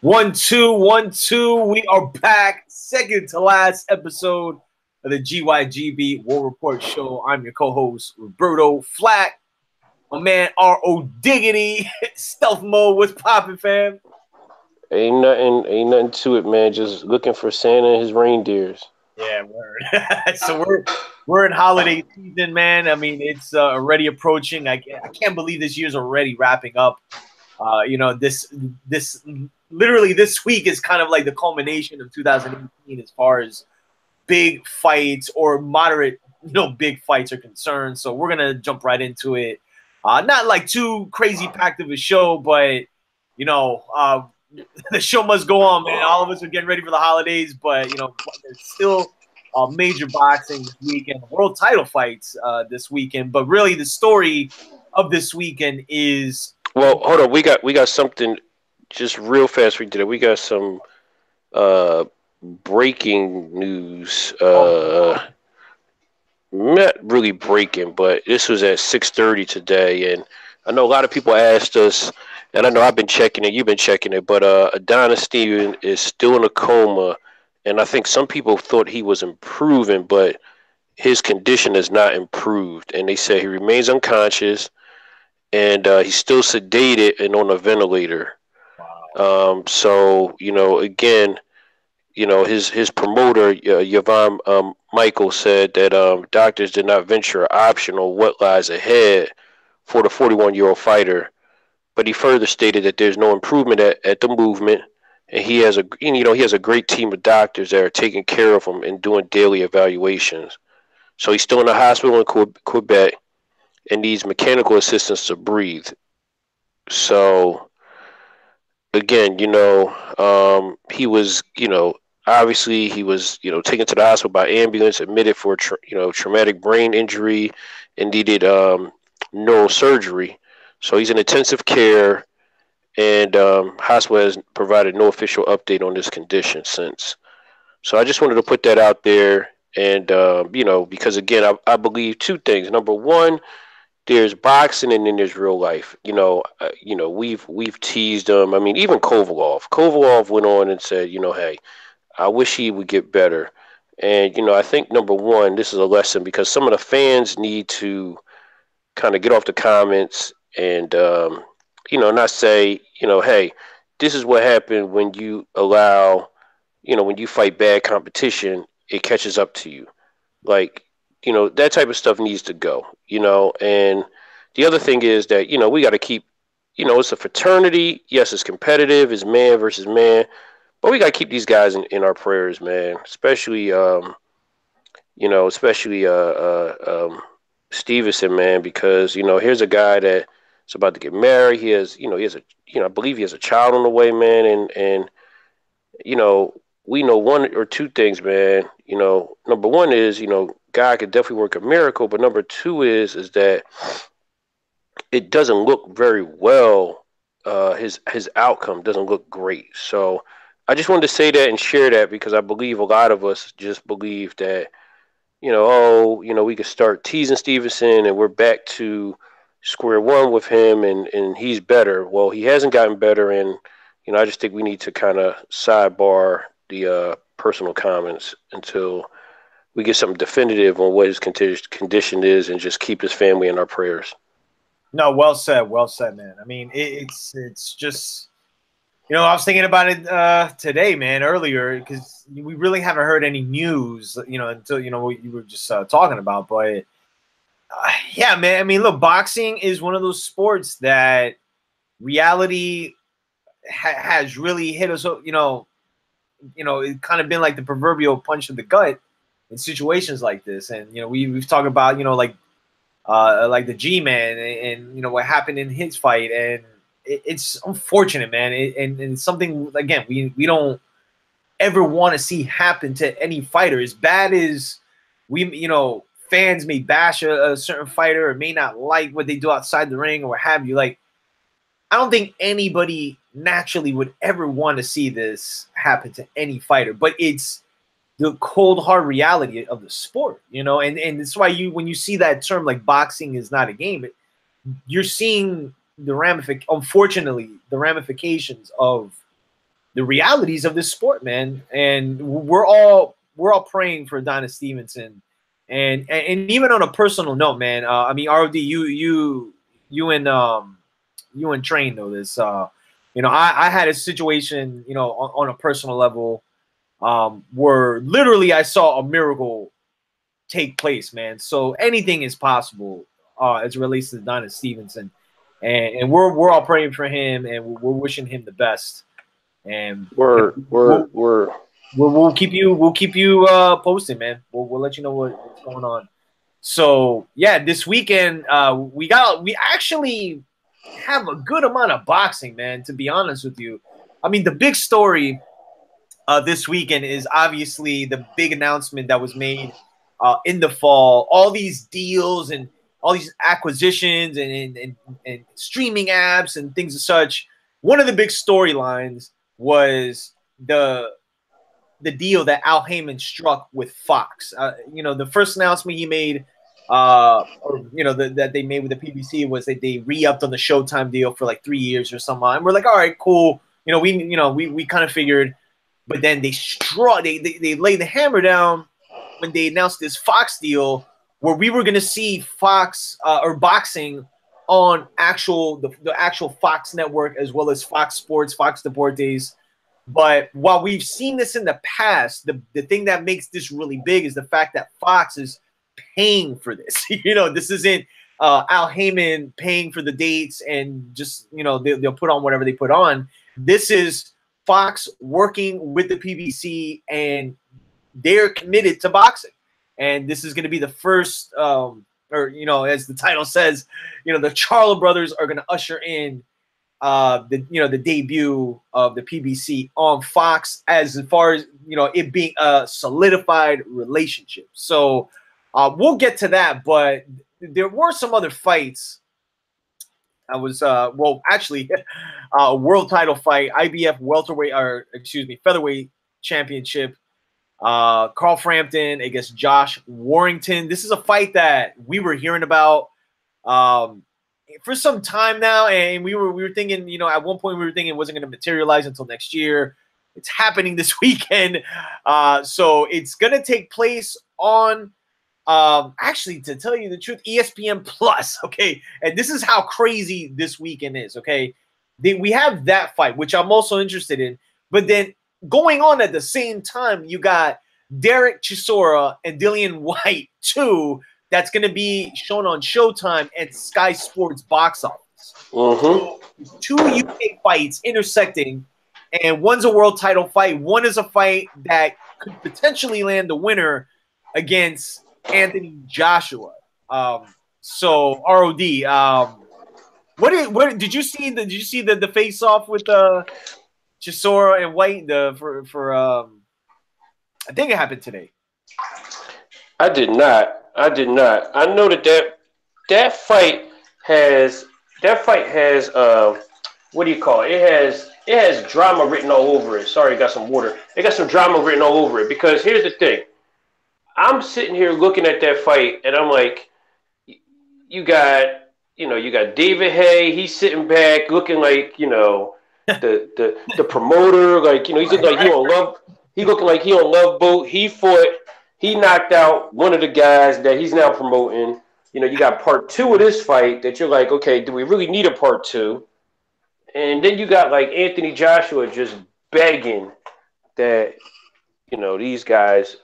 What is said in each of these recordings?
1 2 1 2. We are back. Second to last episode of the GYGB War Report Show. I'm your co-host Roberto Flack. My man R.O. Diggity. Stealth mode. What's poppin', fam? Ain't nothing to it, man. Just looking for Santa and his reindeers. Yeah, word. So we're in holiday season, man. I mean, it's already approaching. I can't believe this year's already wrapping up. This literally this week is kind of like the culmination of 2018 as far as big fights or moderate, big fights are concerned. So we're gonna jump right into it. Not like too crazy packed of a show, but the show must go on, man. All of us are getting ready for the holidays, but there's still major boxing this weekend, world title fights this weekend. But really, the story of this weekend is. Well, hold on. We got something just real fast. We did it. We got some breaking news. Not really breaking, but this was at 6:30 today, and I know a lot of people asked us, and I know I've been checking it. You've been checking it, but Adonis Steven is still in a coma, and I think some people thought he was improving, but his condition is not improved, and they say he remains unconscious. And he's still sedated and on a ventilator. Wow. So again, his promoter Yvonne Michael said that doctors did not venture an option on what lies ahead for the 41-year-old fighter, but he further stated that there's no improvement at the movement, and he has a great team of doctors that are taking care of him and doing daily evaluations. So he's still in the hospital in Quebec and needs mechanical assistance to breathe. So again, he was, obviously he was, taken to the hospital by ambulance, admitted for, traumatic brain injury and needed neurosurgery. So he's in intensive care, and hospital has provided no official update on this condition since. So I just wanted to put that out there, and because again, I believe two things. Number one, there's boxing and then there's real life. We've teased them. I mean, even Kovalov. Kovalov went on and said, hey, I wish he would get better. And I think number one, this is a lesson because some of the fans need to kind of get off the comments and not say, hey, this is what happened when you allow, when you fight bad competition, it catches up to you. Like, that type of stuff needs to go, and the other thing is that, we got to keep, it's a fraternity. Yes, it's competitive. It's man versus man, but we got to keep these guys in our prayers, man, especially Stevenson, man, because, here's a guy that is about to get married. He has I believe he has a child on the way, man. And we know one or two things, man. Number one is, God could definitely work a miracle, but number two is that it doesn't look very well. His outcome doesn't look great. So I just wanted to say that and share that because I believe a lot of us just believe that, we could start teasing Stevenson and we're back to square one with him and he's better. Well, he hasn't gotten better, and I just think we need to kind of sidebar the personal comments until we get something definitive on what his condition is and just keep his family in our prayers. No, well said, man. I mean, it's just, I was thinking about it today, man, earlier, because we really haven't heard any news, until, what you were just talking about. But, yeah, man, I mean, look, boxing is one of those sports that reality has really hit us, it kind of been like the proverbial punch in the gut in situations like this. And, we've talked about, like the G-Man and what happened in his fight. And it's unfortunate, man. And it's something, again, we don't ever want to see happen to any fighter. As bad as we, fans may bash a certain fighter or may not like what they do outside the ring or what have you. Like, I don't think anybody naturally would ever want to see this happen to any fighter, but it's the cold hard reality of the sport, and that's why when you see that term like boxing is not a game, you're seeing unfortunately the ramifications of the realities of this sport, man. And we're all praying for Adonis Stevenson. And even on a personal note, man, I mean, ROD, you and Train know this. You know, I had a situation, you know, on a personal level, where literally I saw a miracle take place, man. So anything is possible as it relates to Adonis Stevenson, and we're all praying for him, and we're wishing him the best. And we'll keep you posted, man. We'll let you know what's going on. So yeah, this weekend we actually have a good amount of boxing, man. To be honest with you, I mean the big story this weekend is obviously the big announcement that was made in the fall. All these deals and all these acquisitions and streaming apps and things of such. One of the big storylines was the deal that Al Heyman struck with Fox. You know, the first announcement he made, or you know, that they made with the PBC was that they re-upped on the Showtime deal for like 3 years or something. And we're like, all right, cool. You know, we kind of figured, but then they laid the hammer down when they announced this Fox deal, where we were going to see Fox or boxing on the actual Fox network, as well as Fox Sports, Fox Deportes. But while we've seen this in the past, the thing that makes this really big is the fact that Fox is paying for this. You know, this isn't Al Heyman paying for the dates and just, you know, they'll put on whatever they put on. This is Fox working with the PBC, and they're committed to boxing. And this is going to be the first, or, you know, as the title says, you know, the Charlo brothers are going to usher in the debut of the PBC on Fox, as far as, you know, it being a solidified relationship. So we'll get to that, but there were some other fights. I was well, actually, a world title fight, IBF featherweight championship. Carl Frampton against Josh Warrington. This is a fight that we were hearing about for some time now, and we were thinking, you know, at one point we were thinking it wasn't going to materialize until next year. It's happening this weekend, so it's going to take place on actually, to tell you the truth, ESPN Plus. Okay, and this is how crazy this weekend is. Okay, we have that fight, which I'm also interested in, but then going on at the same time, you got Derek Chisora and Dillian White 2. That's going to be shown on Showtime and Sky Sports box office. Mm-hmm. 2 UK fights intersecting, and one's a world title fight. One is a fight that could potentially land the winner against Anthony Joshua. So ROD, what did you see? Did you see the face off with Chisora and White I think it happened today. I did not. I know that fight has what do you call it? It has drama written all over it. Sorry, I got some water. It got some drama written all over it, because here's the thing. I'm sitting here looking at that fight, and I'm like, you got David Hay. He's sitting back looking like, you know, the promoter, like, you know, he's looking like he on Love Boat. He knocked out one of the guys that he's now promoting. You know, you got part 2 of this fight that you're like, okay, do we really need a part 2? And then you got like Anthony Joshua just begging that, you know, these guys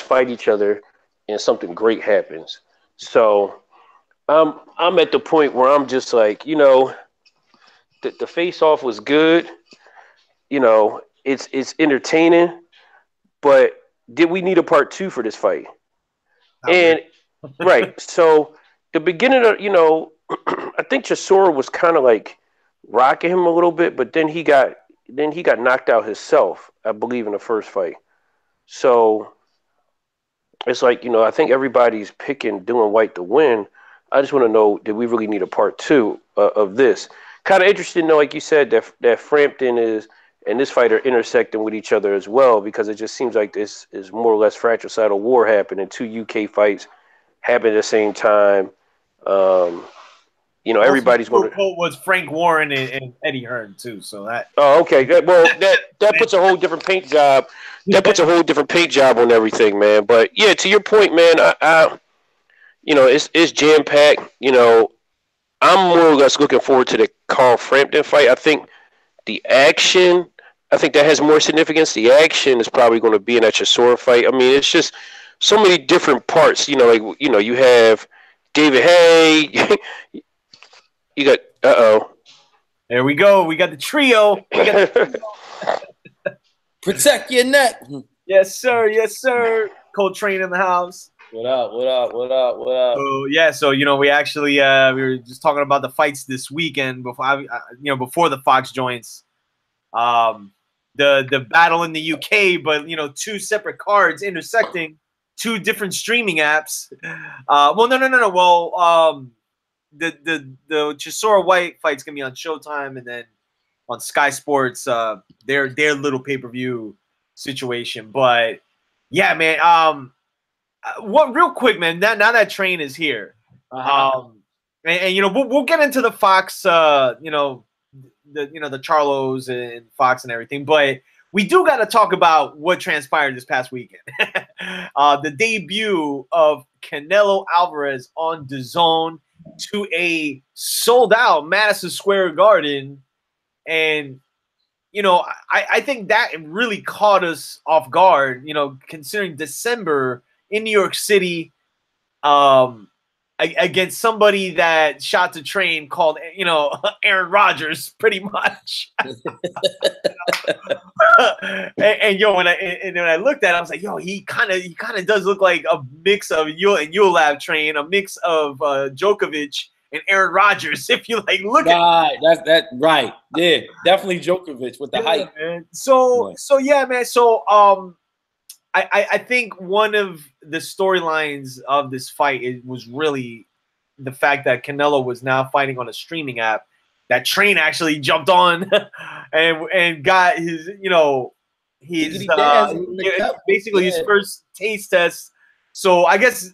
fight each other and something great happens. So I'm at the point where I'm just like, you know, the face off was good. You know, it's entertaining, but did we need a part 2 for this fight? And right, so the beginning of, you know, I think Chisora was kind of like rocking him a little bit, but then he got knocked out himself, I believe, in the first fight. So it's like, you know, I think everybody's picking Dillian White to win. I just want to know, did we really need a part 2 of this? Kind of interesting, though, like you said, that Frampton and this fight are intersecting with each other as well, because it just seems like this is more or less fratricidal war happening. 2 UK fights happen at the same time. You know, Also, everybody's going to. quote was Frank Warren and Eddie Hearn too. So that. Oh, okay. That puts a whole different paint job. That puts a whole different paint job on everything, man. But yeah, to your point, man, I you know, it's jam packed. You know, I'm more or less looking forward to the Carl Frampton fight. I think the action, I think that has more significance. The action is probably going to be in that Chisora fight. I mean, it's just so many different parts. You know, like you have David Hay. You got There we go. We got the trio. Protect your neck. Yes, sir. Yes, sir. Coltrane in the house. What up? What up? What up? What up? So yeah, so we actually we were just talking about the fights this weekend before the Fox joints. The battle in the UK, but two separate cards intersecting, two different streaming apps. Well, no. Well, the Chisora White fight's gonna be on Showtime, and then on Sky Sports, their little pay-per-view situation. But yeah, man. What real quick, man? Now that train is here, and we'll get into the Fox, the Charlos and Fox and everything, but we do got to talk about what transpired this past weekend. The debut of Canelo Alvarez on DAZN to a sold-out Madison Square Garden, and I think that really caught us off guard. Considering December in New York City, against somebody that shot the train called, Aaron Rodgers, pretty much. and when I looked at it, I was like, he kind of does look like a mix of Yulav train, a mix of Djokovic and Aaron Rodgers. If you look at that, right? Yeah, definitely Djokovic with the height. Man. So yeah, man. So I think one of the storylines of this fight was really the fact that Canelo was now fighting on a streaming app. That train actually jumped on and got his basically his first taste test. So I guess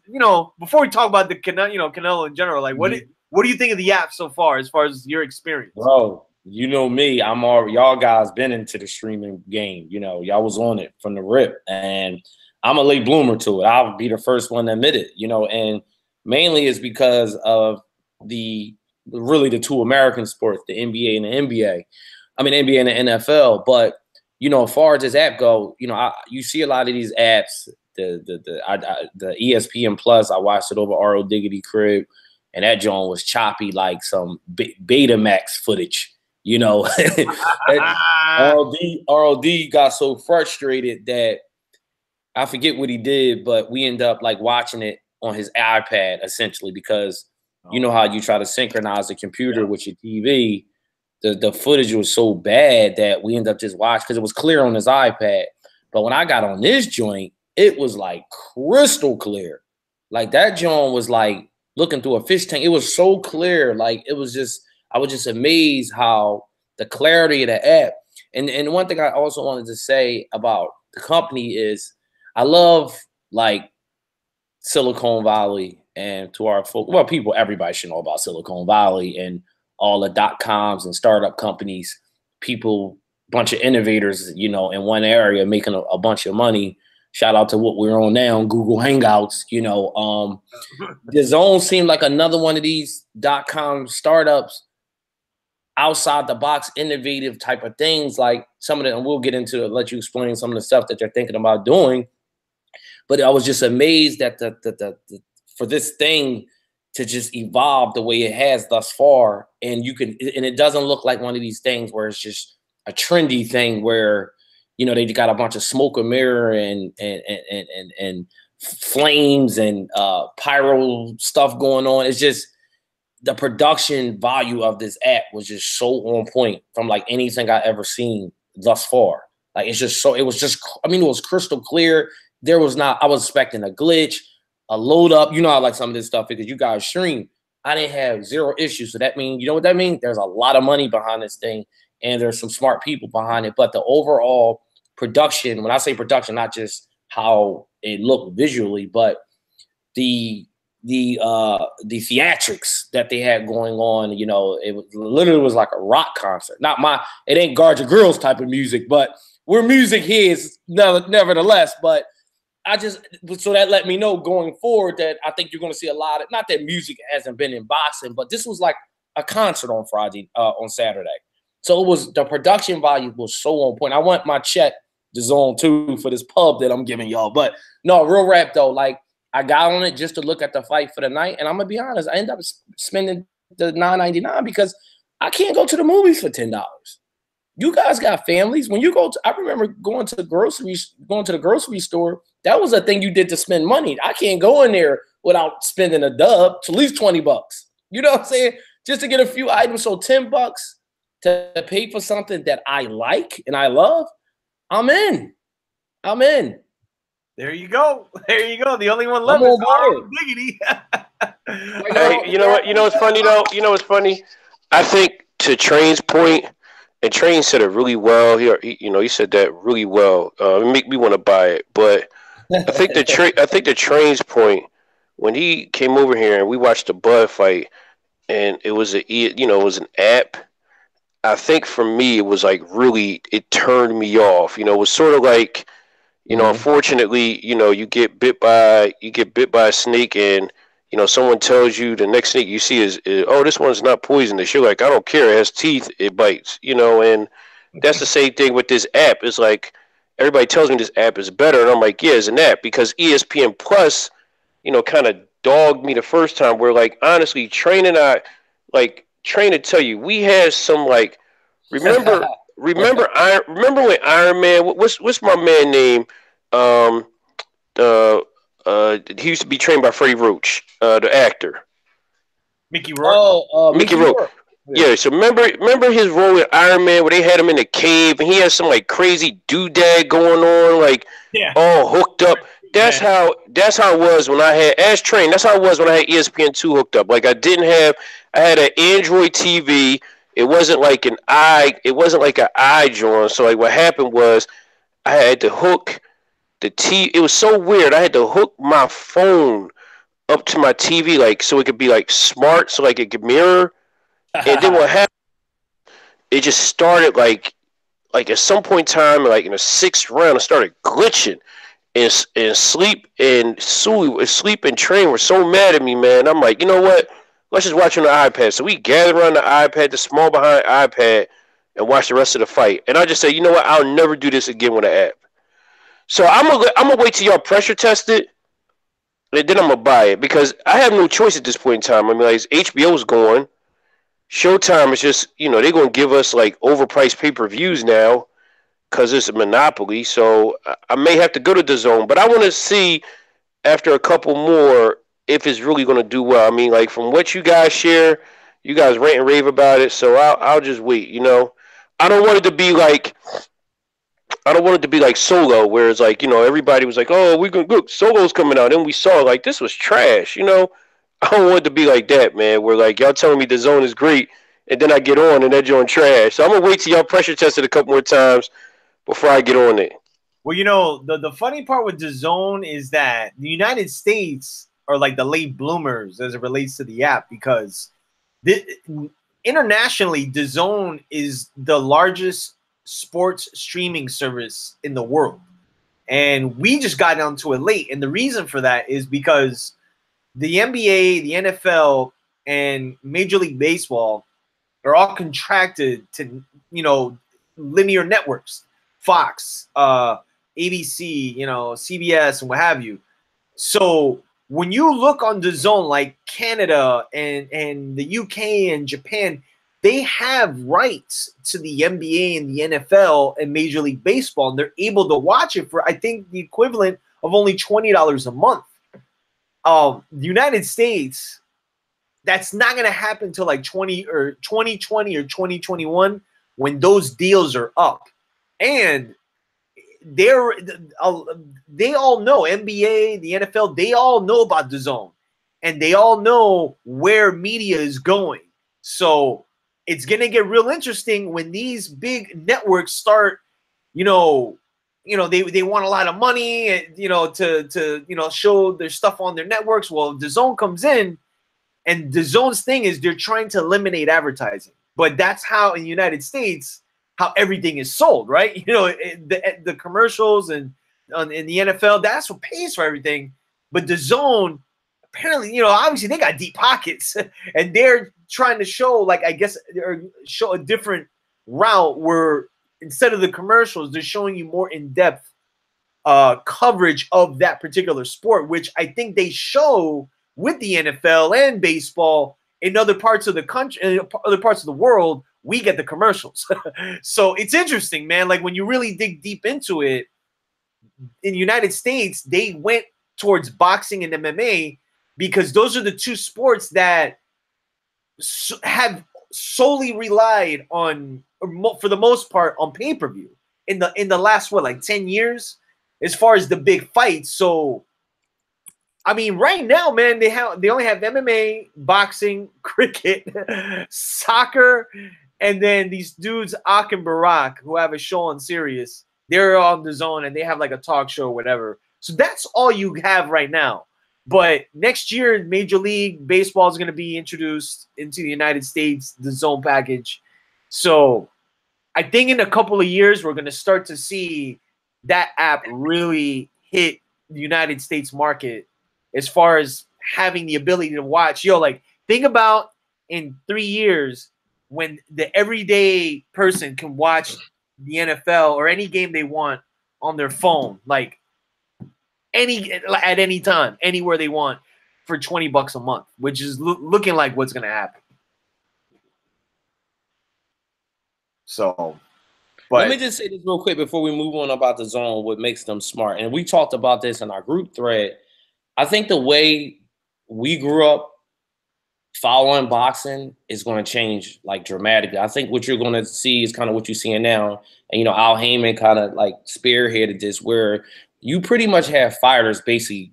before we talk about the Canelo in general, what do you think of the app so far as your experience? Bro, you know me, y'all guys been into the streaming game. Y'all was on it from the rip, and I'm a late bloomer to it. I'll be the first one to admit it, and mainly it's because of the two American sports, the NBA and the NBA. I mean, NBA and the NFL. But, as far as this app go, you see a lot of these apps, the ESPN Plus, I watched it over R.O. Diggity crib, and that joint was choppy like some Betamax footage. ROD got so frustrated that I forget what he did, but we end up watching it on his iPad essentially, because you know how you try to synchronize the computer with your TV. The footage was so bad that we end up just watching because it was clear on his iPad. But when I got on this joint, it was crystal clear. That joint was looking through a fish tank. It was so clear. It was just, I was just amazed how the clarity of the app. And one thing I also wanted to say about the company is I love Silicon Valley, and to our folk, everybody should know about Silicon Valley and all the .coms and startup companies, bunch of innovators, in one area making a bunch of money. Shout out to what we're on now, Google Hangouts. DAZN seemed like another one of these .com startups, outside the box, innovative type of things. Some of them, and we'll get into it, let you explain some of the stuff that you're thinking about doing. But I was just amazed that for this thing to just evolve the way it has thus far, and it doesn't look like one of these things where it's just a trendy thing where they got a bunch of smoke and mirror and flames and pyro stuff going on. It's just the production value of this app was just so on point from anything I ever seen thus far. It was crystal clear. I was expecting a glitch, a load up. I like some of this stuff because you guys stream. I didn't have zero issues. So that means, you know what that means? There's a lot of money behind this thing, and there's some smart people behind it. But the overall production, when I say production, not just how it looked visually, but the the theatrics that they had going on. You know, it was literally was like a rock concert. It ain't Guard Your Girls type of music, but we're music heads nevertheless. But so that let me know going forward that I think you're going to see a lot of, not that music hasn't been in boxing, but this was like a concert on on Saturday. So the production value was so on point. I want my check to Zone 2 for this pub that I'm giving y'all. But no, real rap though, like I got on it just to look at the fight for the night. And I'm going to be honest, I ended up spending the $9.99 because I can't go to the movies for $10. You guys got families. When you I remember going to the grocery store. That was a thing you did to spend money. I can't go in there without spending a dub to at least $20. You know what I'm saying? Just to get a few items. So $10 to pay for something that I like and I love, I'm in. There you go. The only one left is Carl Diggity. Hey, you know what? You know what's funny though? You know what's funny? I think to Train's point, and Train said it really well. He said that really well. It make me want to buy it. But I think the Train's point, when he came over here and we watched the Bud fight, and it was it was an app. I think for me it was like really, it turned me off. It was sort of like, unfortunately, you get bit by a snake, and someone tells you the next snake you see is oh, this one's not poisonous. You're like, I don't care, it has teeth, it bites. And that's the same thing with this app. It's like everybody tells me this app is better, and I'm like, yeah, it's an app, because ESPN Plus, kind of dogged me the first time, where like honestly, Train and I, like Train to tell you, we had some like remember when Iron Man, what's my man name? He used to be trained by Freddie Roach, the actor. Mickey Rourke. Mickey Rourke. Yeah, so remember his role in Iron Man where they had him in the cave and he had some like crazy doodad going on, like all hooked up. That's how it was when I had Train. That's how it was when I had ESPN2 hooked up. Like I had an Android TV. It wasn't like an iJohn. So like what happened was I had to hook the TV. It was so weird. I had to hook my phone up to my TV, like so it could be like smart, so like it could mirror. And then what happened? It just started like at some point in time, like in the 6th round, it started glitching. And Sleep and Train were so mad at me, man. I'm like, you know what? Let's just watch on the iPad. So we gathered around the iPad, the small behind iPad, and watch the rest of the fight. And I just say, you know what? I'll never do this again with an app. So I'm gonna wait till y'all pressure test it, and then I'm gonna buy it, because I have no choice at this point in time. I mean, like HBO's going, Showtime is just they're gonna give us like overpriced pay-per-views now, because it's a monopoly. So I may have to go to DAZN, but I want to see after a couple more if it's really going to do well. I mean, like from what you guys share, you guys rant and rave about it. So I'll just wait. I don't want it to be like Solo, where it's like everybody was like, oh, we gonna look, Solo's coming out, and we saw like this was trash. I don't want it to be like that, man. Where like y'all telling me DAZN is great, and then I get on and they're doing trash. So I'm gonna wait till y'all pressure test it a couple more times before I get on it. Well, the funny part with DAZN is that the United States are like the late bloomers as it relates to the app, because internationally, DAZN is the largest sports streaming service in the world. And we just got down to it late. And the reason for that is because the NBA, the NFL, and Major League Baseball are all contracted to, linear networks. Fox, ABC, CBS, and what have you. So when you look on DAZN, like Canada and the UK and Japan, they have rights to the NBA and the NFL and Major League Baseball, and they're able to watch it for, I think, the equivalent of only $20 a month. The United States, that's not going to happen until like 2020 or 2021 when those deals are up. And they all know, NBA, the NFL, they all know about DAZN, and they all know where media is going. So it's going to get real interesting when these big networks start, you know, they want a lot of money, you know, to you know, show their stuff on their networks. Well, DAZN comes in, and DAZN's thing is they're trying to eliminate advertising. But that's how in the United States, how everything is sold, right? You know, the commercials and in the NFL, that's what pays for everything. But DAZN, apparently, you know, obviously they got deep pockets, and they're trying to show, like, I guess, or show a different route where instead of the commercials, they're showing you more in-depth coverage of that particular sport, which I think they show with the NFL and baseball in other parts of the country, in other parts of the world. We get the commercials. So it's interesting, man. Like when you really dig deep into it, in the United States, they went towards boxing and MMA because those are the two sports that have solely relied on, for the most part, on pay-per-view in the last, what, like 10 years, as far as the big fights. So I mean, right now, man, they only have MMA, boxing, cricket, soccer, and then these dudes, Ak and Barack, who have a show on Sirius. They're on DAZN and they have like a talk show or whatever. So that's all you have right now. But next year, Major League Baseball is going to be introduced into the United States, the DAZN package. So I think in a couple of years, we're going to start to see that app really hit the United States market as far as having the ability to watch. Yo, like, think about in 3 years when the everyday person can watch the NFL or any game they want on their phone, like at any time, anywhere they want, for $20 a month, which is looking like what's going to happen. So, but let me just say this real quick before we move on about DAZN, what makes them smart. And we talked about this in our group thread. I think the way we grew up following boxing is going to change like dramatically. I think what you're going to see is kind of what you're seeing now. And, you know, Al Heyman kind of like spearheaded this, where you pretty much have fighters basically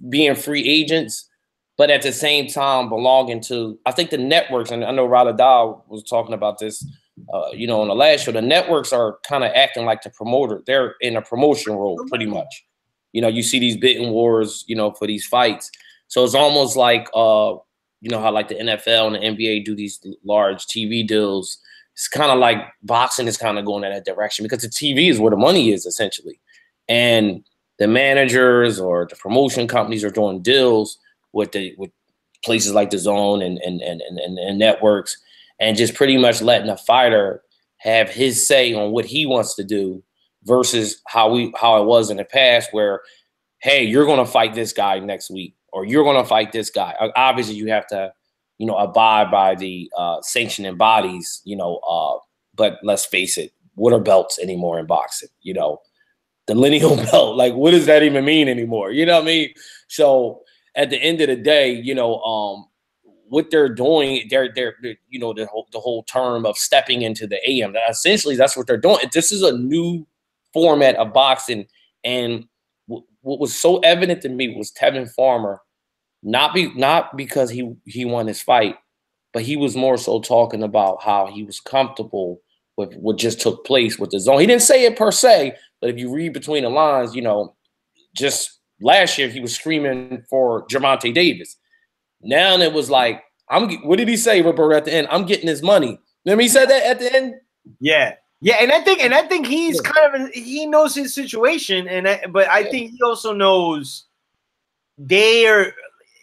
being free agents, but at the same time belonging to, I think, the networks. And I know Rada Dahl was talking about this, you know, on the last show. The networks are kind of acting like the promoter. They're in a promotion role pretty much. You know, you see these bidding wars, you know, for these fights. So it's almost like, you know, how like the NFL and the NBA do these large TV deals. It's kind of like boxing is kind of going in that direction because the TV is where the money is, essentially. And the managers or the promotion companies are doing deals with places like DAZN and networks, and just pretty much letting a fighter have his say on what he wants to do versus how it was in the past, where, hey, you're going to fight this guy next week, or you're going to fight this guy. Obviously, you have to, you know, abide by the sanctioning bodies, you know, but let's face it, what are belts anymore in boxing? You know, the lineal belt, like, what does that even mean anymore? You know what I mean? So at the end of the day, you know, what they're doing, they're you know, the whole term of stepping into the AM. Essentially, that's what they're doing. This is a new format of boxing, and what was so evident to me was Tevin Farmer, not because he won his fight, but he was more so talking about how he was comfortable with what just took place with DAZN. He didn't say it per se, but if you read between the lines, you know, just last year he was screaming for Gervonta Davis. Now it was like, what did he say, Roberto, at the end? I'm getting his money. Remember he said that at the end? Yeah. Yeah, and I think he's kind of he knows his situation, but I think he also knows they are,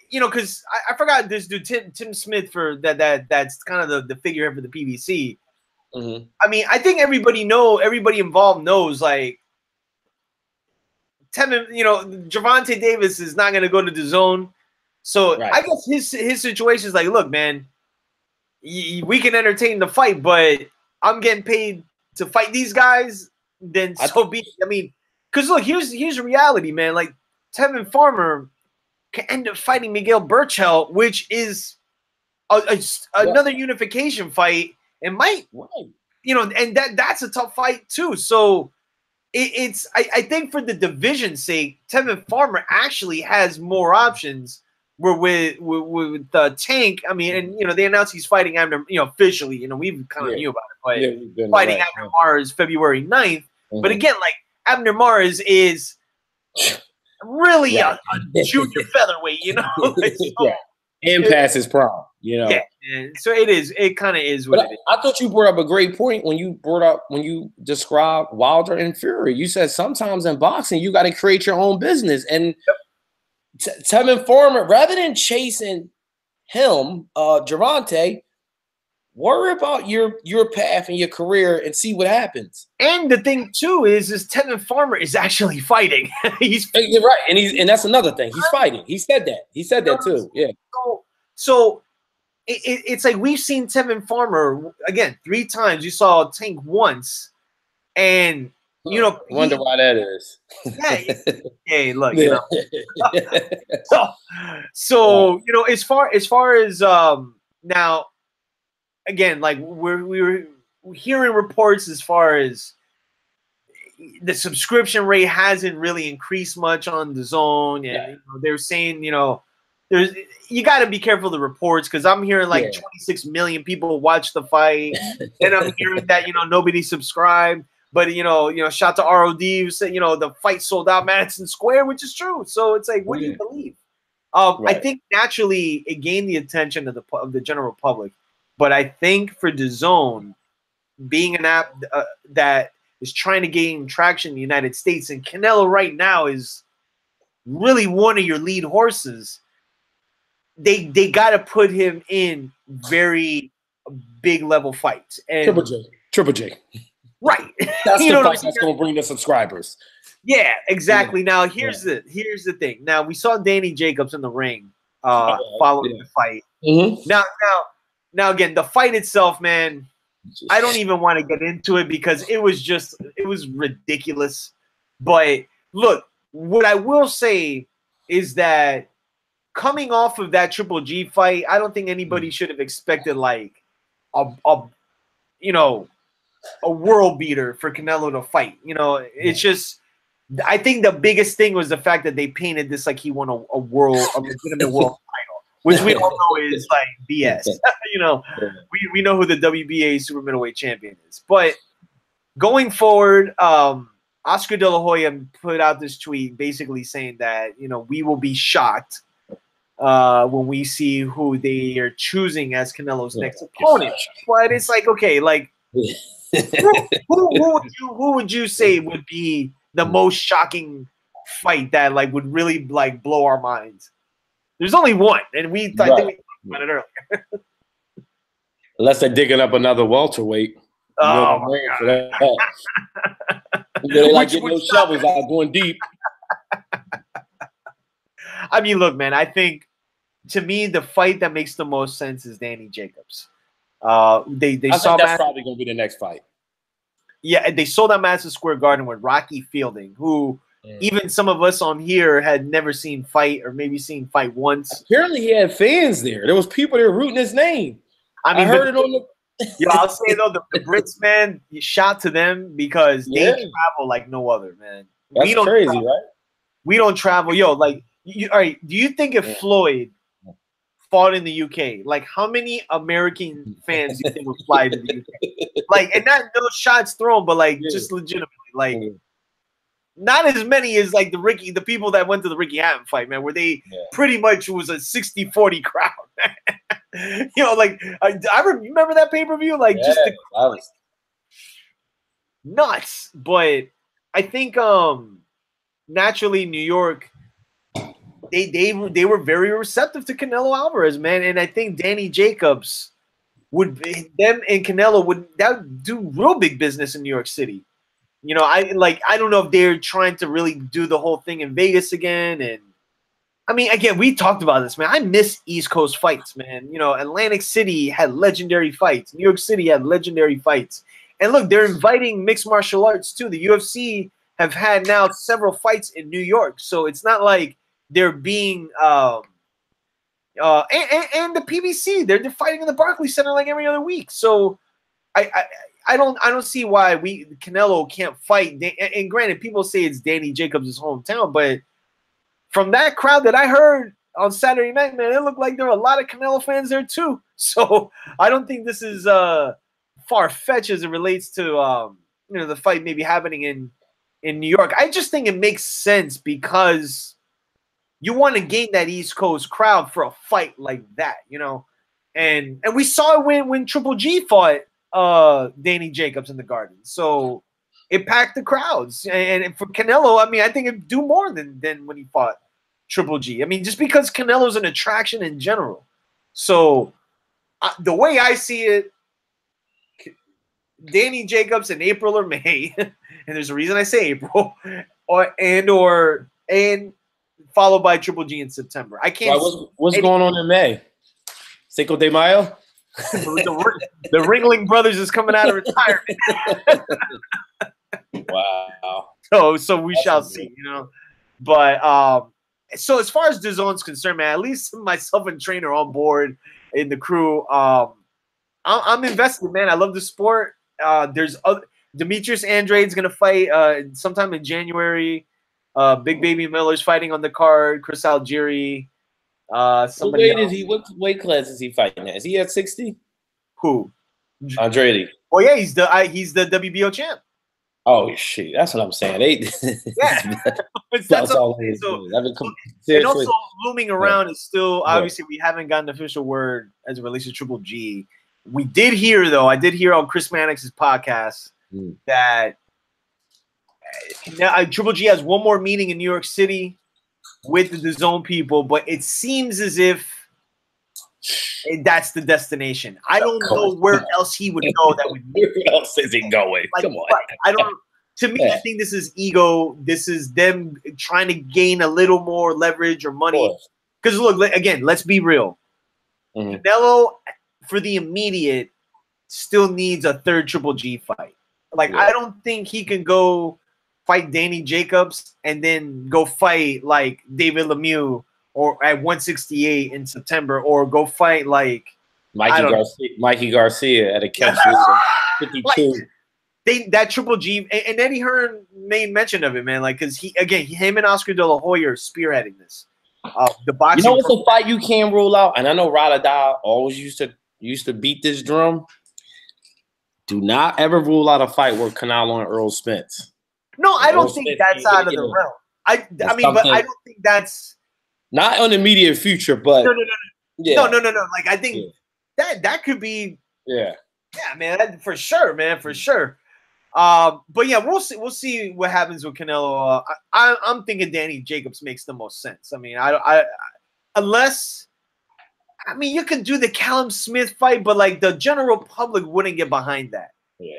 you know, because I forgot this dude Tim Smith that's kind of the figurehead for the PBC. Mm-hmm. I mean, I think everybody involved knows, like, Tevin, you know, Gervonta Davis is not going to go to DAZN. So right. I guess his situation is like, look, man, we can entertain the fight, but I'm getting paid to fight these guys. Then so be it. I mean, because look, here's the reality, man. Like, Tevin Farmer can end up fighting Miguel Burchell, which is another unification fight, and might, you know, and that's a tough fight too. So I think for the division's sake, Tevin Farmer actually has more options. Where with Tank, I mean, and you know, they announced he's fighting Abner, you know, officially. You know, we've kind of knew about it, but fighting Abner Mars February 9th. But again, like Abner Mares is really a junior featherweight, you know. Yeah. And past his prime, you know. Yeah, and so it is. It kind of is what it is. I thought you brought up a great point when you described Wilder and Fury. You said sometimes in boxing you got to create your own business. And Tevin Farmer, rather than chasing him, Gervonta, worry about your path and your career and see what happens. And the thing too is Tevin Farmer is actually fighting. You're right, and that's another thing. He's fighting. He said that. He said that too. Yeah. So it's like we've seen Tevin Farmer again 3 times. You saw Tank once, and you know, wonder why that is. Yeah. Hey, look, you know. So you know, as far as now. Again, like we were hearing reports as far as the subscription rate hasn't really increased much on the Zone, and you know, they're saying, you know, you got to be careful of the reports because I'm hearing like 26 million people watch the fight, and I'm hearing that, you know, nobody subscribed, but you know, shout to ROD who said, you know, the fight sold out Madison Square, which is true. So it's like, what do you believe? I think naturally it gained the attention of the general public. But I think for DAZN, being an app that is trying to gain traction in the United States, and Canelo right now is really one of your lead horses, they got to put him in very big level fights. And Triple J. Right. That's the fight that's going to bring the subscribers. Yeah, exactly. Now, here's the thing. Now, we saw Danny Jacobs in the ring following the fight. Now, again, the fight itself, man, I don't even want to get into it because it was ridiculous. But look, what I will say is that coming off of that Triple G fight, I don't think anybody should have expected like a world beater for Canelo to fight. You know, it's just, I think the biggest thing was the fact that they painted this like he won a legitimate world title, which we all know is like BS. You know, we know who the WBA super middleweight champion is. But going forward, Oscar De La Hoya put out this tweet basically saying that, you know, we will be shocked when we see who they are choosing as Canelo's next opponent. But it's like, okay, like who would you say would be the most shocking fight that like would really like blow our minds? There's only one, and I think we talked about it earlier. Unless they're digging up another welterweight. Oh my God. They like getting those shovels out, going deep. I mean, look, man. I think to me the fight that makes the most sense is Danny Jacobs. I think that's probably going to be the next fight. Yeah, they sold out Madison Square Garden with Rocky Fielding, who even some of us on here had never seen fight or maybe seen fight once. Apparently, he had fans there. There was people there rooting his name. I mean, I heard it on the. Yo, I'll say though, the Brits, man, you shout to them because they travel like no other, man. That's crazy, right? We don't travel. Yo, like, all right, do you think if Floyd fought in the UK, like how many American fans do you think would fly to the UK? Like, and not no shots thrown, but like just legitimately, like not as many as like the people that went to the Ricky Hatton fight, man, where they pretty much was a 60-40 crowd, man. You know, like I remember that pay-per-view, like just nuts. But I think naturally New York, they were very receptive to Canelo Alvarez, man, and I think Danny Jacobs would do real big business in New York City. You know, I don't know if they're trying to really do the whole thing in Vegas again. And I mean, again, we talked about this, man. I miss East Coast fights, man. You know, Atlantic City had legendary fights. New York City had legendary fights. And look, they're inviting mixed martial arts too. The UFC have had now several fights in New York. So it's not like they're being and the PBC, they're fighting in the Barclays Center like every other week. So I don't see why Canelo can't fight. And granted, people say it's Danny Jacobs' hometown, but from that crowd that I heard on Saturday night, man, it looked like there were a lot of Canelo fans there too. So I don't think this is far-fetched as it relates to the fight maybe happening in New York. I just think it makes sense because you want to gain that East Coast crowd for a fight like that, and we saw it when Triple G fought Danny Jacobs in the Garden, so it packed the crowds. And for Canelo, I mean, I think it'd do more than when he fought Triple G. I mean, just because Canelo's an attraction in general. So the way I see it, Danny Jacobs in April or May, and there's a reason I say April, and followed by Triple G in September. I can't. What's going on in May? Cinco de Mayo. The Ringling Brothers is coming out of retirement. Wow. So we shall see, But so as far as DAZN's concerned, man, at least myself and Trainer on board in the crew. I'm invested, man. I love the sport. There's Demetrius Andrade's gonna fight sometime in January. Big Baby Miller's fighting on the card. Chris Algieri. What weight class is he fighting at? Is he at 60? Who? Andrade. Oh yeah, he's the WBO champ. Oh shit, that's what I'm saying. That's all. And also looming around is still obviously we haven't gotten official word as it relates to Triple G. We did hear though. I did hear on Chris Mannix's podcast that Triple G has one more meeting in New York City with the DAZN people, but it seems as if that's the destination. I don't know where else he would go. That would. Where else is he going? Come on. I don't. To me, I think this is ego. This is them trying to gain a little more leverage or money. Because look, again, let's be real. Canelo, for the immediate, still needs a third Triple G fight. I don't think he can go fight Danny Jacobs and then go fight like David Lemieux or at 168 in September, or go fight like Mikey Garcia at a catch 52. That Triple G and Eddie Hearn made mention of it, man. Because him and Oscar De La Hoya are spearheading this. The boxing. You know what's a fight you can't rule out? And I know Radada always used to beat this drum. Do not ever rule out a fight where Canelo and Earl Spence. No, I don't think that's out of the realm. I mean, but I don't think that's not on the immediate future. But no. I think that could be. Yeah, man, for sure, man, for sure. But yeah, we'll see what happens with Canelo. I'm thinking Danny Jacobs makes the most sense. I mean, unless you could do the Callum Smith fight, but the general public wouldn't get behind that. Yeah,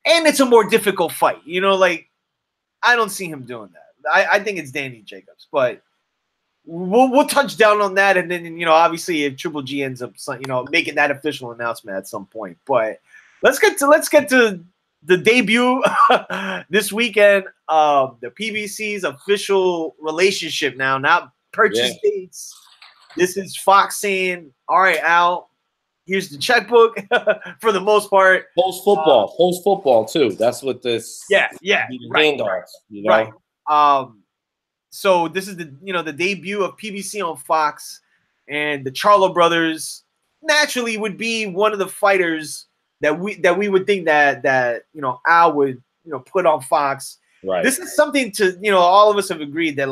and it's a more difficult fight. I don't see him doing that. I think it's Danny Jacobs, but we'll touch down on that, and then obviously if Triple G ends up making that official announcement at some point. But let's get to the debut this weekend of the PBC's official relationship now, not purchase dates. This is Fox saying, all right, Al, here's the checkbook for the most part. Post football too. That's what this. Yeah, right. Right. So this is the debut of PBC on Fox, and the Charlo brothers naturally would be one of the fighters that we would think that Al would put on Fox. Right. This is something to all of us have agreed that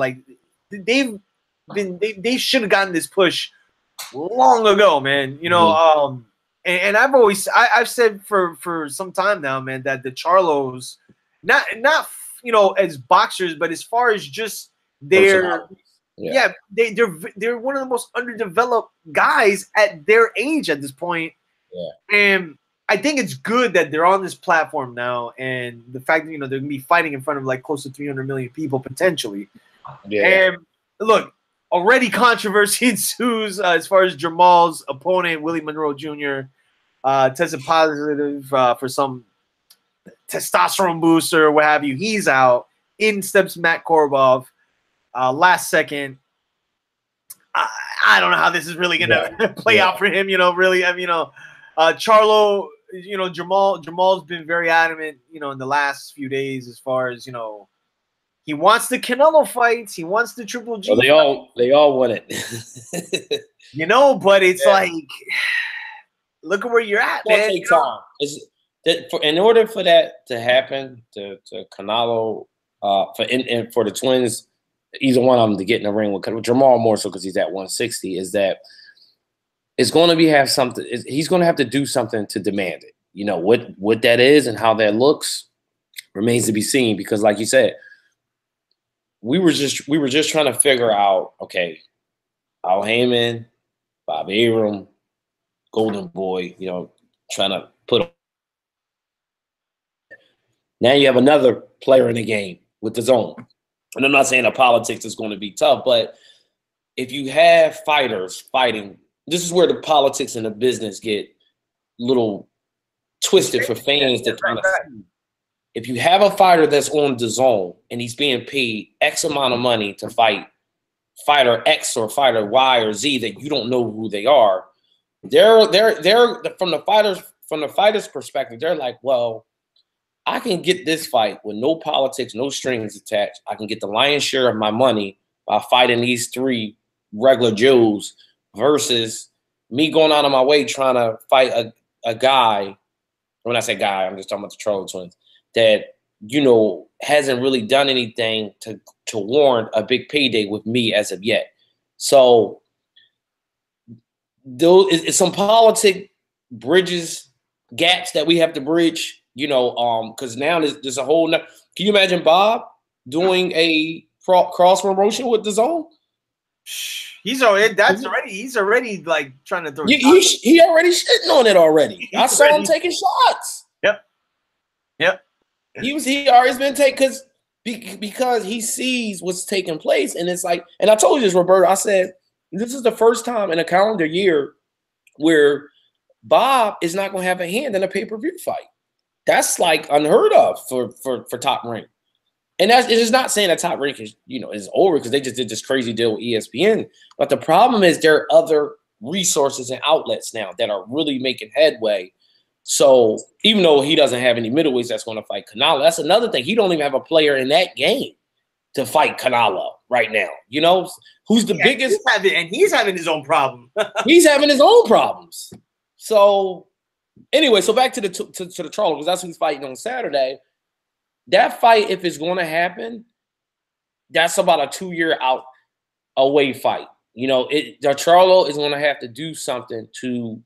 they should have gotten this push long ago, man. And I've said for some time now, man, that the Charlos not as boxers, but as far as just they're one of the most underdeveloped guys at their age at this point. Yeah. And I think it's good that they're on this platform now, and the fact that they're gonna be fighting in front of close to 300 million people potentially. Yeah. And look, already controversy ensues as far as Jamal's opponent, Willie Monroe Jr., tested positive for some testosterone booster or what have you. He's out. In steps Matt Korobov. Last second. I don't know how this is really gonna play out for him. Really. Charlo. Jamal's been very adamant. In the last few days, as far as he wants the Canelo fights. He wants the Triple G. Well, they all want it. But it's look at where you're at, man. Take time. in order for that to happen, to Canelo, for the twins, either one of them to get in the ring with Jamal more so because he's at 160, is that it's going to have something. He's going to have to do something to demand it. You know what that is and how that looks remains to be seen. Because, like you said, we were just trying to figure out, okay, Al Heyman, Bob Arum, Golden Boy, you know, trying to put. Now you have another player in the game with the zone. And I'm not saying that politics is going to be tough, but if you have fighters fighting, this is where the politics and the business get little twisted for fans that kind of. If you have a fighter that's on the zone and he's being paid X amount of money to fight fighter X or fighter Y or Z that you don't know who they are, they're from the fighter's perspective, they're like, well, I can get this fight with no politics, no strings attached. I can get the lion's share of my money by fighting these three regular Joes versus me going out of my way trying to fight a guy. When I say guy, I'm just talking about the Charlos twins that, you know, hasn't really done anything to warrant a big payday with me as of yet. So it's some politic bridges, gaps that we have to bridge. You know, because now there's a whole. Can you imagine Bob doing a cross promotion with the zone? He's already like trying to throw. He already shitting on it already. I saw him taking shots. Yep. He already been taking because he sees what's taking place, and it's like, and I told you this, Roberto. I said this is the first time in a calendar year where Bob is not going to have a hand in a pay-per-view fight. That's like unheard of for Top Rank. And it is not saying that Top Rank is over because they just did this crazy deal with ESPN. But the problem is there are other resources and outlets now that are really making headway. So even though he doesn't have any middleweights that's going to fight Canelo, that's another thing. He don't even have a player in that game to fight Canelo right now. You know, who's the biggest? He's having his own problem. He's having his own problems. So anyway, so back to the Charlos, because that's who he's fighting on Saturday. That fight, if it's going to happen, that's about a 2-year away fight. You know, the Charlo is going to have to do something to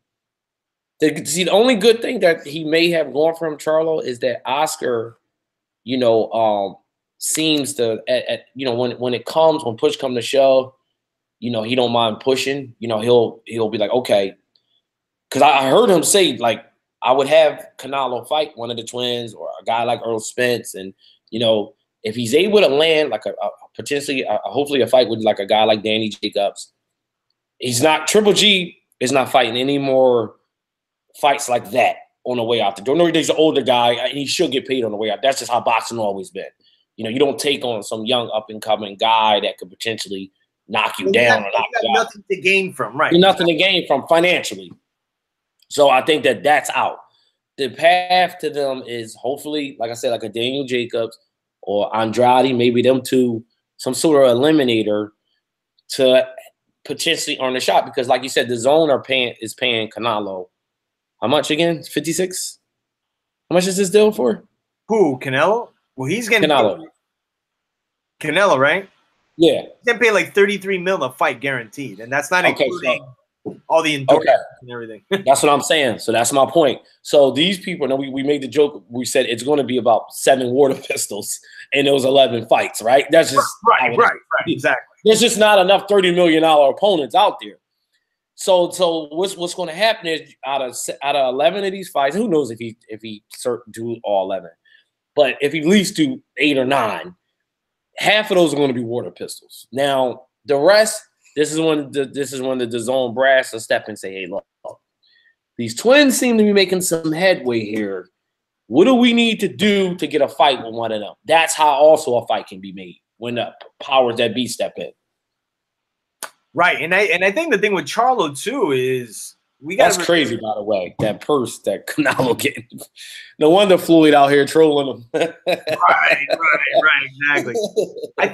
see. The only good thing that he may have going for him, Charlo, is that Oscar, you know, seems to when push comes to shove, you know, he don't mind pushing. You know, he'll be like, okay. Because I heard him say, like, I would have Canelo fight one of the twins or a guy like Earl Spence. And, you know, if he's able to land like hopefully a fight with like a guy like Danny Jacobs, Triple G is not fighting any more fights like that on the way out the door. No, he's an older guy and he should get paid on the way out. That's just how boxing always been. You know, you don't take on some young up-and-coming guy that could potentially knock you down or knock you out. Nothing to gain from, right? Nothing to gain from financially. So I think that's out. The path to them is hopefully, like I said, like a Daniel Jacobs or Andrade, maybe them two, some sort of eliminator to potentially earn a shot. Because like you said, the zone is paying Canelo. How much again? 56? How much is this deal for? Who? Canelo? Well, he's getting Canelo. Canelo, right? Yeah. He's going to pay like $33 million a fight guaranteed. And that's not including all the endurance and everything. That's what I'm saying. So that's my point. So these people, we made the joke. We said it's going to be about 7 water pistols and those 11 fights, right? That's just right. Exactly. There's just not enough $30 million opponents out there. So what's going to happen is out of 11 of these fights, who knows if he do all 11, but if he at least do 8 or 9, half of those are going to be water pistols. Now the rest. This is when the DAZN brass will step and say, hey, look, these twins seem to be making some headway here. What do we need to do to get a fight with one of them? That's how also a fight can be made when the powers that be step in. Right. And I think the thing with Charlo too is that's crazy, by the way. That purse that Canelo getting. No wonder Floyd out here trolling him. right, exactly. I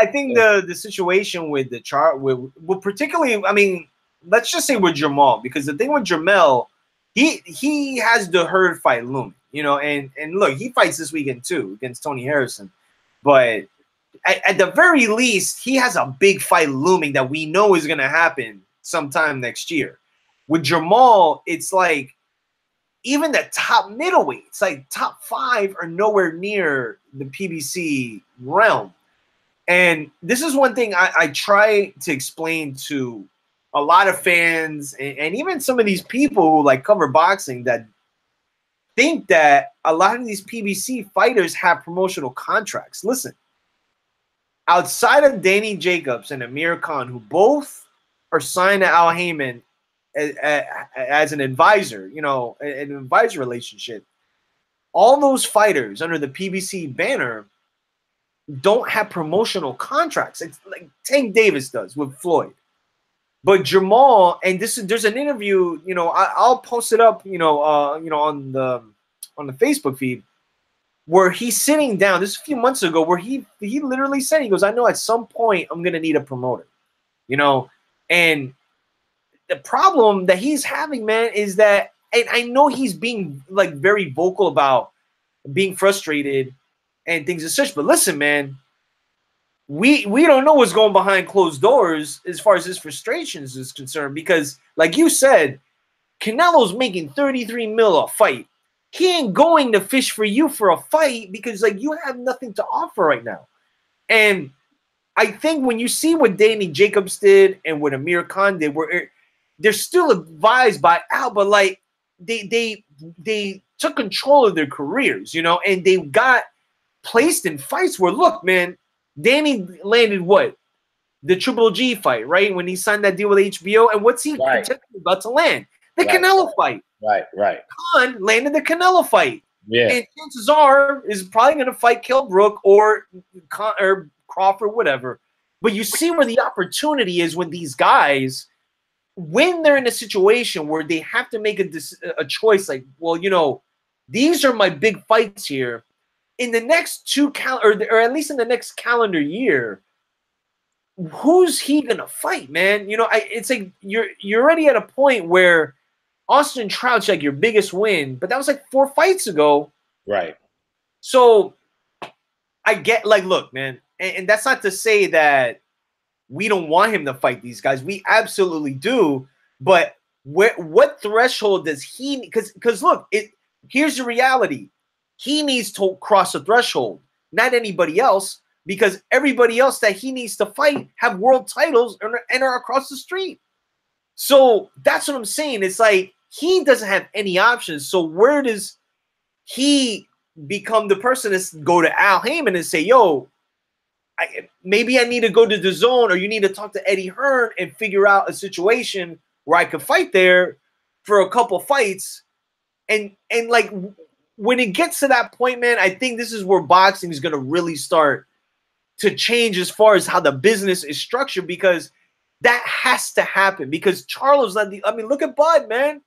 think the situation with the well, particularly, I mean, let's just say with Jamal, because the thing with Jamel, he has the Hurd fight looming, you know, and look, he fights this weekend too against Tony Harrison, but at the very least, he has a big fight looming that we know is going to happen sometime next year. With Jamal, it's like even the top middleweights, like top 5, are nowhere near the PBC realm. And this is one thing I try to explain to a lot of fans and even some of these people who like cover boxing that think that a lot of these PBC fighters have promotional contracts. Listen, outside of Danny Jacobs and Amir Khan, who both are signed to Al Haymon as an advisor, you know, an advisor relationship, all those fighters under the PBC banner don't have promotional contracts. It's like Tank Davis does with Floyd. But Jamal, and there's an interview, you know, I'll post it up, you know, on the Facebook feed, where he's sitting down. This is a few months ago, where he literally said, he goes, I know at some point I'm gonna need a promoter, you know. And the problem that he's having, man, is that, and I know he's being like very vocal about being frustrated and things as such, but listen, man, we don't know what's going behind closed doors as far as his frustrations is concerned, because like you said, Canelo's making 33 mil a fight. He ain't going to fish for you for a fight because like you have nothing to offer right now. And I think when you see what Danny Jacobs did and what Amir Khan did, where they're still advised by Al, but like they took control of their careers, you know, and they got placed in fights where, look, man, Danny landed what? The Triple G fight, right? When he signed that deal with HBO. And what's he potentially about to land? The Canelo fight. Right. Khan landed the Canelo fight. Yeah. And chances are is probably going to fight Kell Brook or Crawford, whatever. But you see where the opportunity is when these guys, when they're in a situation where they have to make a choice, like, well, you know, these are my big fights here. In the next or at least in the next calendar year, who's he gonna fight, man? You know, it's like you're already at a point where Austin Trout's like your biggest win, but that was like 4 fights ago. Right. So I get, like, look, man, and that's not to say that we don't want him to fight these guys. We absolutely do. But what threshold does he? Because look, here's the reality. He needs to cross a threshold, not anybody else, because everybody else that he needs to fight have world titles and are across the street. So that's what I'm saying. It's like he doesn't have any options. So where does he become the person to go to Al Haymon and say, yo, maybe I need to go to the zone, or you need to talk to Eddie Hearn and figure out a situation where I could fight there for a couple fights. And like, when it gets to that point, man, I think this is where boxing is going to really start to change as far as how the business is structured, because that has to happen. Because Charlos, I mean, look at Bud, man.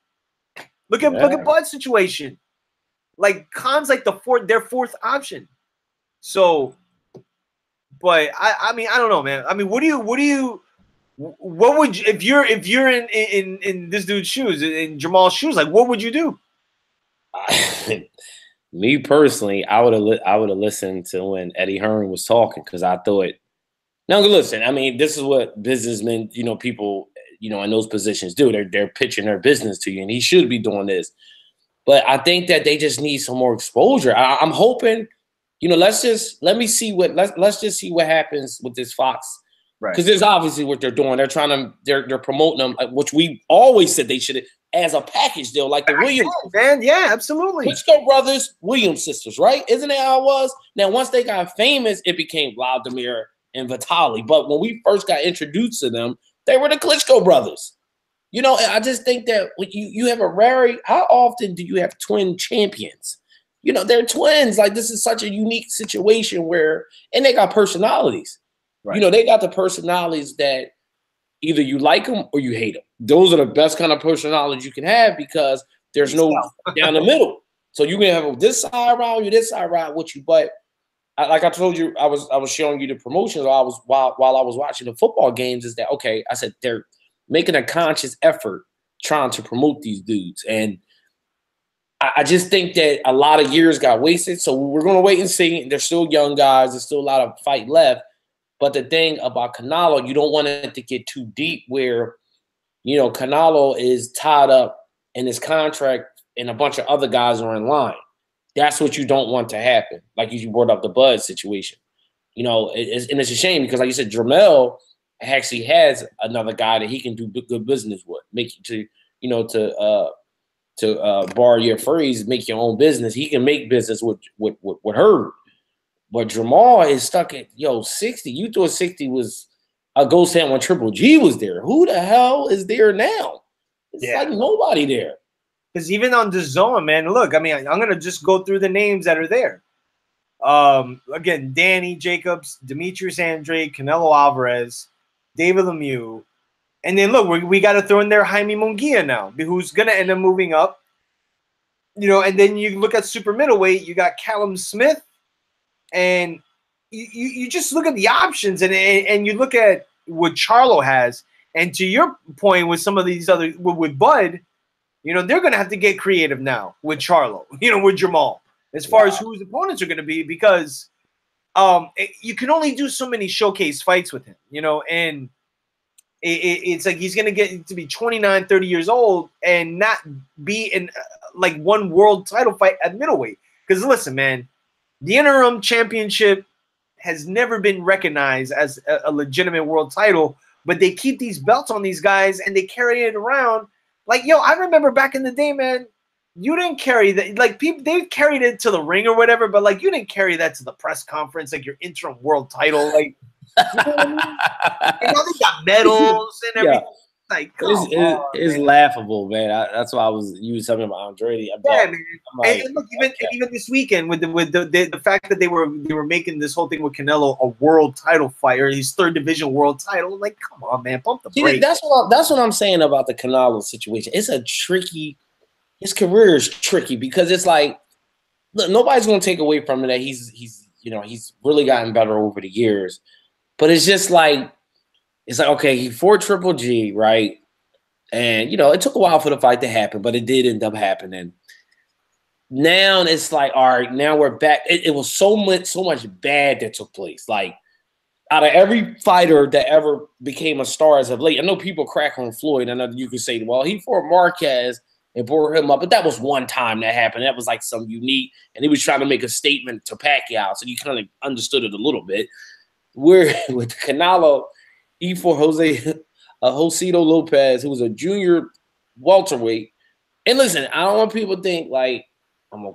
Look at Bud's situation. Like, Khan's like their fourth option. So, but I mean, I don't know, man. I mean, what would you if you're in this dude's shoes, in Jamal's shoes, like, what would you do? Me personally, I would have listened to when Eddie Hearn was talking, because I thought, now listen, I mean, this is what businessmen, you know, people, you know, in those positions do. They're pitching their business to you, and he should be doing this. But I think that they just need some more exposure. I'm hoping, you know, let's just see what happens with this Fox. Right. Because there's obviously what they're doing. They're promoting them, which we always said they should, as a package deal, like the Williams. Man, yeah, absolutely. Klitschko brothers, Williams sisters, right? Isn't that how it was? Now, once they got famous, it became Vladimir and Vitaly. But when we first got introduced to them, they were the Klitschko brothers. You know, I just think that when you have how often do you have twin champions? You know, they're twins. Like, this is such a unique situation and they got personalities. Right. You know, they got the personalities that either you like them or you hate them. Those are the best kind of personalities you can have, because there's no down the middle. So you can have this side around you, this side around with you. But like I told you, I was showing you the promotions while I was watching the football games. Is that okay? I said they're making a conscious effort trying to promote these dudes, and I just think that a lot of years got wasted. So we're going to wait and see. They're still young guys. There's still a lot of fight left. But the thing about Canelo, you don't want it to get too deep where, you know, Canelo is tied up in his contract and a bunch of other guys are in line. That's what you don't want to happen. Like you brought up the Bud situation. You know, and it's a shame because, like you said, Jermell actually has another guy that he can do good business with, make you to, you know, to borrow your phrase, make your own business. He can make business with Herb. But Jamal is stuck at 60. You thought 60 was a ghost town when Triple G was there. Who the hell is there now? It's like nobody there. Because even on DAZN, man, look, I mean, I'm gonna just go through the names that are there. Again, Danny Jacobs, Demetrius Andrade, Canelo Alvarez, David Lemieux, and then look, we got to throw in there Jaime Munguia now, who's gonna end up moving up. You know, and then you look at super middleweight, you got Callum Smith, and you just look at the options, and you look at what Charlo has, and to your point with some of these other with Bud. You know, they're going to have to get creative now with Charlo, you know, with Jamal, as far as who his opponents are going to be, because you can only do so many showcase fights with him, you know, and it's like he's going to get to be 29, 30 years old and not be in like one world title fight at middleweight. Because listen, man, the interim championship has never been recognized as a legitimate world title, but they keep these belts on these guys and they carry it around. Like, I remember back in the day, man, you didn't carry that. Like, people, they carried it to the ring or whatever, but, like, you didn't carry that to the press conference, like your interim world title. Like, you know what I mean? And now they got medals and everything. Like, it's laughable, man. That's why you was talking about Andrade. Man. Like, and look, even this weekend with the fact that they were making this whole thing with Canelo a world title fight or his third division world title. Like, come on, man, pump the brakes. That's what I'm saying about the Canelo situation. It's a tricky. His career is tricky because it's like, look, nobody's going to take away from him that he's really gotten better over the years, but it's just like. It's like, okay, he fought Triple G, right? And, it took a while for the fight to happen, but it did end up happening. Now it's like, all right, now we're back. It was so much bad that took place. Like, out of every fighter that ever became a star as of late, I know people crack on Floyd. I know you could say, well, he fought Marquez and brought him up, but that was one time that happened. That was like some unique, and he was trying to make a statement to Pacquiao, so you kind of understood it a little bit. Where with Canelo, he fought Josito Lopez, who was a junior welterweight. And listen, I don't want people to think like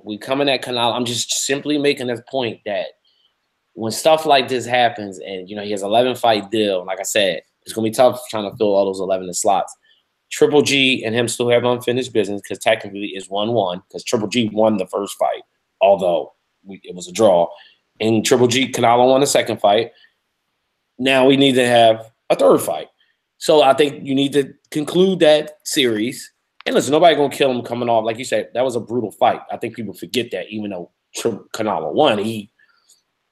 we coming at Canelo. I'm just simply making this point that when stuff like this happens, and he has 11-fight deal, like I said, it's gonna be tough trying to fill all those 11 slots. Triple G and him still have unfinished business because technically it's 1-1 because Triple G won the first fight, although it was a draw. And Triple G, Canelo won the second fight. Now we need to have a third fight. So I think you need to conclude that series. And listen, nobody going to kill him coming off. Like you said, that was a brutal fight. I think people forget that, even though Canelo won, he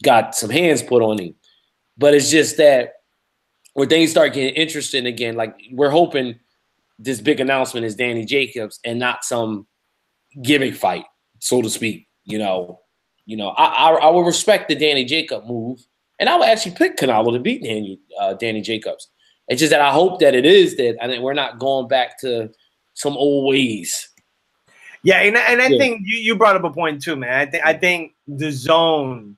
got some hands put on him. But it's just that where things start getting interesting again, like we're hoping this big announcement is Danny Jacobs and not some gimmick fight, so to speak. I will respect the Danny Jacob move. And I would actually pick Canelo to beat Danny Jacobs. It's just that I hope that it is that. I mean, we're not going back to some old ways. Yeah, and I think you brought up a point too, man. I think DAZN,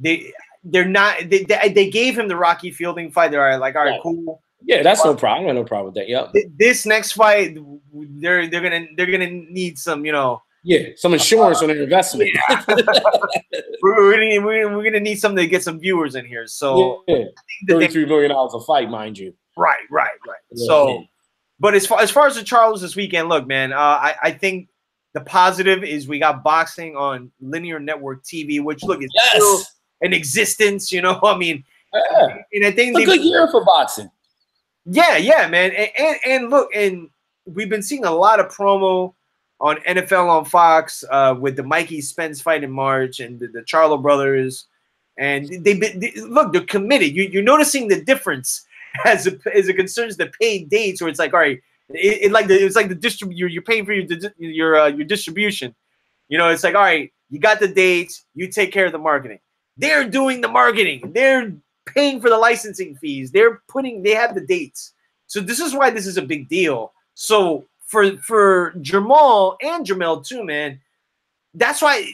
they're not. They gave him the Rocky Fielding fight. They're like, all right, cool. Yeah, that's no problem. I have no problem with that. Yeah. This next fight, they're gonna need some, some insurance on their investment. Yeah. we're gonna need something to get some viewers in here. So $33 million a fight, mind you. Right. Yeah. So, but as far as the Charlos this weekend, look, man, I think the positive is we got boxing on linear network TV, which look is still in existence. I mean, and I think it's a good year for boxing. Yeah, man, and look, and we've been seeing a lot of promo on NFL on Fox with the Mikey Spence fight in March and the Charlo brothers, and they're committed. You're noticing the difference as it concerns the paid dates, where it's like, all right, It's like the you're paying for your distribution. You know, it's like, all right, you got the dates, you take care of the marketing. They're doing the marketing. They're paying for the licensing fees. They have the dates. So this is why this is a big deal. So for Jamal and Jamel too, man, that's why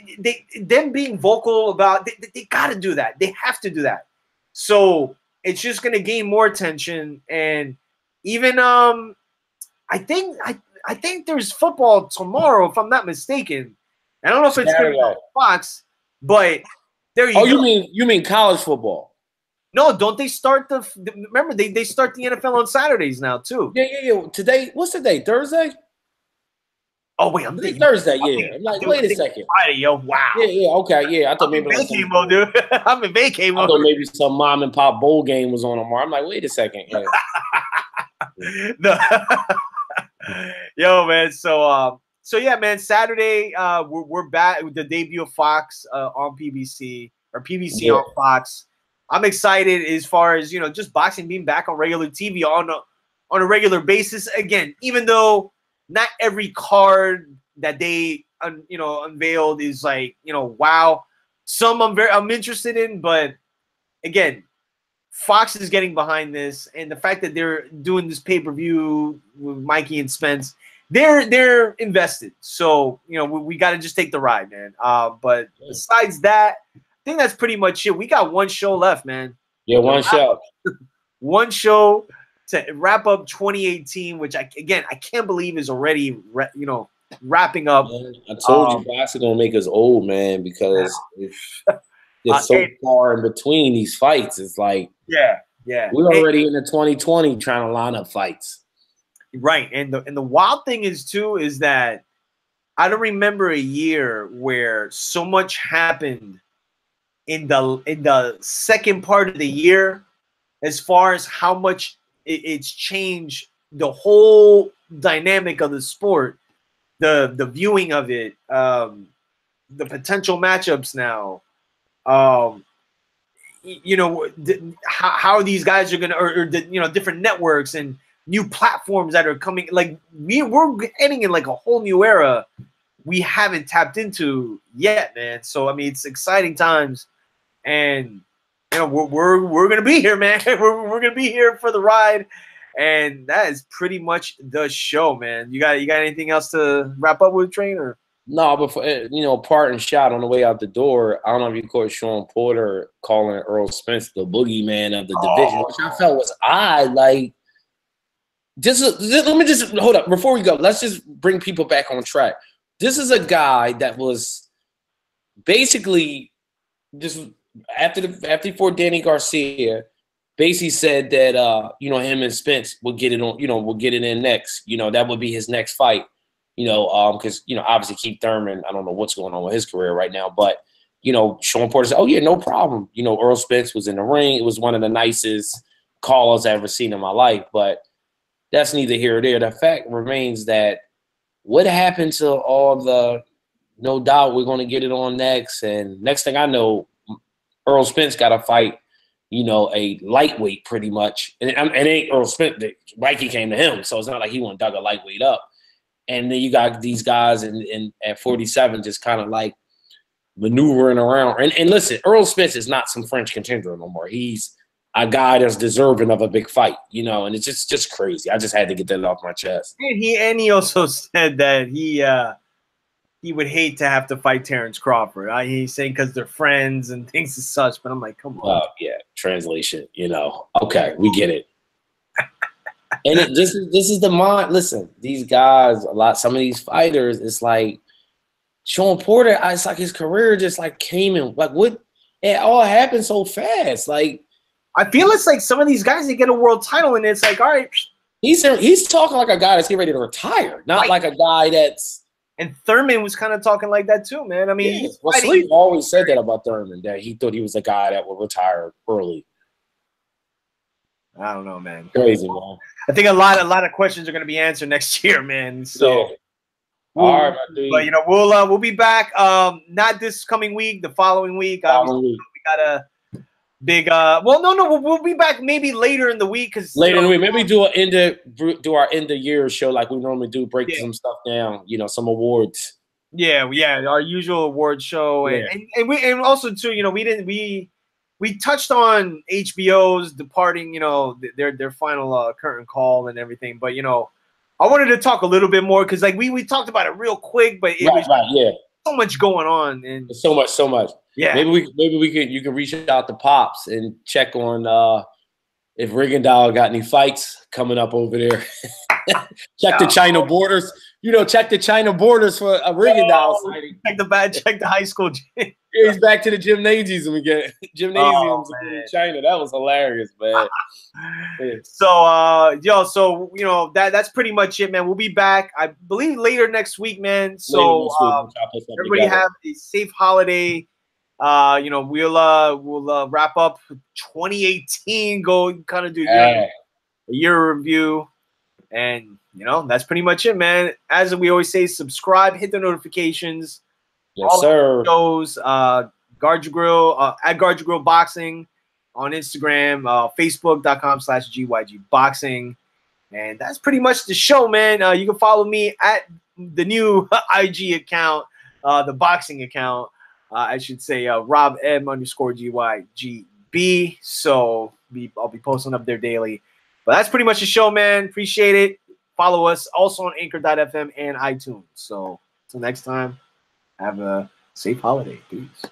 them being vocal about they got to do that. They have to do that. So it's just going to gain more attention. And even I think there's football tomorrow, if I'm not mistaken. I don't know if it's going to be on Fox, but there you go. Oh, you mean college football? No, don't they start remember they start the NFL on Saturdays now too. Yeah. Today, what's the day? Thursday? Oh wait, I'm thinking Thursday. Yeah, I'm like, wait a second. Friday, yo, wow. Yeah, okay, yeah. I thought maybe vacay mode, dude. I'm in vacay mode. I thought maybe some mom and pop bowl game was on tomorrow. I'm like, wait a second. Yeah. Yo, man. So yeah, man. Saturday, we're back with the debut of Fox on PBC or PBC on Fox. I'm excited as far as just boxing being back on regular TV on a regular basis again. Even though not every card that they unveiled is like wow. Some I'm interested in, but again, Fox is getting behind this, and the fact that they're doing this pay-per-view with Mikey and Spence, they're invested. So we got to just take the ride, man. But besides that, I think that's pretty much it. We got one show left, man. Yeah, one show to wrap up 2018, which I can't believe is already wrapping up. Man, I told you boxing gonna make us old, man, because it's so far in between these fights. It's like yeah. We're already in the 2020 trying to line up fights. Right. And the wild thing is that I don't remember a year where so much happened in the second part of the year as far as how much it's changed the whole dynamic of the sport, the viewing of it, the potential matchups now. How these guys are gonna, or different networks and new platforms that are coming. Like we're heading in like a whole new era we haven't tapped into yet, man. So I mean, it's exciting times, and we're gonna be here, man. we're gonna be here for the ride, and that is pretty much the show, man. You got anything else to wrap up with, Train, or? No, but for, parting shot on the way out the door, I don't know if you caught Sean Porter calling Earl Spence the boogeyman of the division, which I felt was odd. Like, let me just hold up before we go. Let's just bring people back on track. This is a guy that was basically just after he fought Danny Garcia, basically said that him and Spence would get it on, will get it in next. That would be his next fight. Because obviously Keith Thurman, I don't know what's going on with his career right now, but Sean Porter said, "Oh yeah, no problem." Earl Spence was in the ring. It was one of the nicest calls I've ever seen in my life, but that's neither here or there. The fact remains that what happened to all the no doubt we're going to get it on next, and next thing I know, Earl Spence got to fight, a lightweight pretty much, and it ain't Earl Spence. Mikey came to him, so it's not like he went dug a lightweight up. And then you got these guys at 47 just kind of like maneuvering around. And listen, Earl Spence is not some French contender no more. He's a guy that's deserving of a big fight, and it's just crazy. I just had to get that off my chest. And he also said that he would hate to have to fight Terrence Crawford. He's saying because they're friends and things as such. But I'm like, come on. Yeah, translation. Okay, we get it. And this is the mind. Listen, these guys, some of these fighters, it's like Sean Porter. It's like his career just like came in. Like what? It all happened so fast. Like I feel it's like some of these guys they get a world title and it's like, all right. He's talking like a guy that's getting ready to retire, not like a guy that's. And Thurman was kind of talking like that too, man. I mean, Sleep always said that about Thurman, that he thought he was a guy that would retire early. I don't know, man. Crazy, man. I think a lot of questions are going to be answered next year, man. So, all right, my dude. But we'll be back. Not this coming week, the following week. We gotta big. Well, no, we'll be back maybe later in the week because later in the week, maybe do our end of year show like we normally do, break some stuff down, you know, some awards. Yeah, our usual award show, and also too, you know, we touched on HBO's departing, you know, their final curtain call and everything, but you know, I wanted to talk a little bit more because like we talked about it real quick, but it was so much going on and so much. Yeah, maybe you can reach out to Pops and check on if Rigondeaux got any fights coming up over there. Check the China borders. You know, check the China borders for a Rigondeaux sighting. Check the high school gym. He's back to the gymnasium again. Gymnasiums in China. That was hilarious, man. So so you know that's pretty much it, man. We'll be back, I believe, later next week, man. So everybody have a safe holiday. You know, we'll wrap up 2018, go kind of do a year review, and you know that's pretty much it, man. As we always say, subscribe, hit the notifications. Yes, sir. Shows, Guard Your Grill, at Guard Your Grill Boxing on Instagram, Facebook.com/GYG Boxing, and that's pretty much the show, man. You can follow me at the new IG account, the boxing account. I should say Rob M_GYGB. So I'll be posting up there daily. But that's pretty much the show, man. Appreciate it. Follow us also on Anchor.fm and iTunes. So until next time, have a safe holiday. Peace.